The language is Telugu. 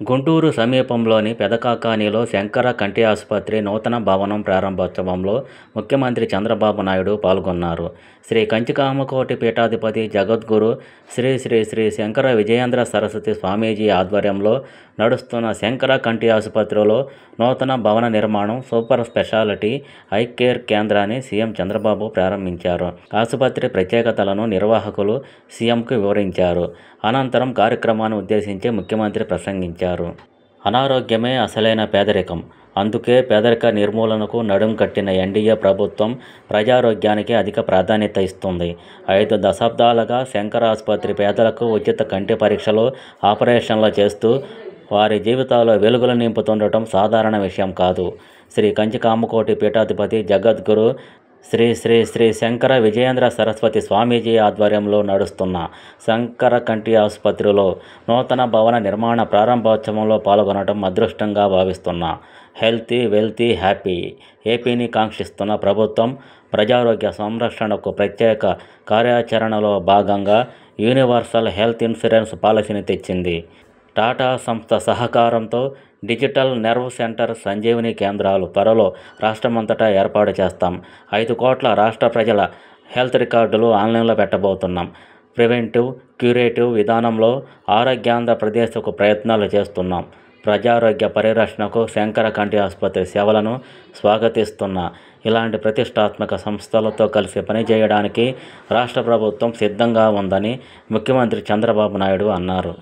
గుంటూరు సమీపంలోని పెదకాకానిలో శంకర కంటి ఆసుపత్రి నూతన భవనం ప్రారంభోత్సవంలో ముఖ్యమంత్రి చంద్రబాబు నాయుడు పాల్గొన్నారు. శ్రీ కంచికామకోటి పీఠాధిపతి జగద్గురు శ్రీ శ్రీ శ్రీ శంకర విజయేంద్ర సరస్వతి స్వామీజీ ఆధ్వర్యంలో నడుస్తున్న శంకర కంటి ఆసుపత్రిలో నూతన భవన నిర్మాణం, సూపర్ స్పెషాలిటీ ఐ కేర్ కేంద్రాన్ని సీఎం చంద్రబాబు ప్రారంభించారు. ఆసుపత్రి ప్రత్యేకతలను నిర్వాహకులు సీఎంకు వివరించారు. అనంతరం కార్యక్రమాన్ని ఉద్దేశించి ముఖ్యమంత్రి ప్రసంగించారు. అనారోగ్యమే అసలైన పేదరికం. అందుకే పేదరిక నిర్మూలనకు నడుం కట్టిన ఎన్డీఏ ప్రభుత్వం ప్రజారోగ్యానికి అధిక ప్రాధాన్యత ఇస్తుంది. 5 దశాబ్దాలుగా శంకర ఆసుపత్రి పేదలకు ఉచిత కంటి పరీక్షలు, ఆపరేషన్లు చేస్తూ వారి జీవితాల్లో వెలుగులు నింపుతుండటం సాధారణ విషయం కాదు. శ్రీ కంచికామకోటి పీఠాధిపతి జగద్గురు శ్రీ శ్రీ శ్రీ శంకర విజయేంద్ర సరస్వతి స్వామీజీ ఆధ్వర్యంలో నడుస్తున్న శంకర కంటి ఆసుపత్రిలో నూతన భవన నిర్మాణ ప్రారంభోత్సవంలో పాల్గొనడం అదృష్టంగా భావిస్తున్నా. హెల్తీ, వెల్తీ, హ్యాపీ ఏపీని కాంక్షిస్తున్న ప్రభుత్వం ప్రజారోగ్య సంరక్షణకు ప్రత్యేక కార్యాచరణలో భాగంగా యూనివర్సల్ హెల్త్ ఇన్సూరెన్స్ పాలసీని తెచ్చింది. టాటా సంస్థ సహకారంతో డిజిటల్ నెర్వ్ సెంటర్, సంజీవని కేంద్రాలు త్వరలో రాష్ట్రమంతటా ఏర్పాటు చేస్తాం. 5 కోట్ల రాష్ట్ర ప్రజల హెల్త్ రికార్డులు ఆన్లైన్లో పెట్టబోతున్నాం. ప్రివెంటివ్, క్యూరేటివ్ విధానంలో ఆరోగ్యాంధ్రప్రదేశ్కు ప్రయత్నాలు చేస్తున్నాం. ప్రజారోగ్య పరిరక్షణకు శంకర కంటి ఆసుపత్రి సేవలను స్వాగతిస్తున్నా. ఇలాంటి ప్రతిష్టాత్మక సంస్థలతో కలిసి పనిచేయడానికి రాష్ట్ర ప్రభుత్వం సిద్ధంగా ఉందని ముఖ్యమంత్రి చంద్రబాబు నాయుడు అన్నారు.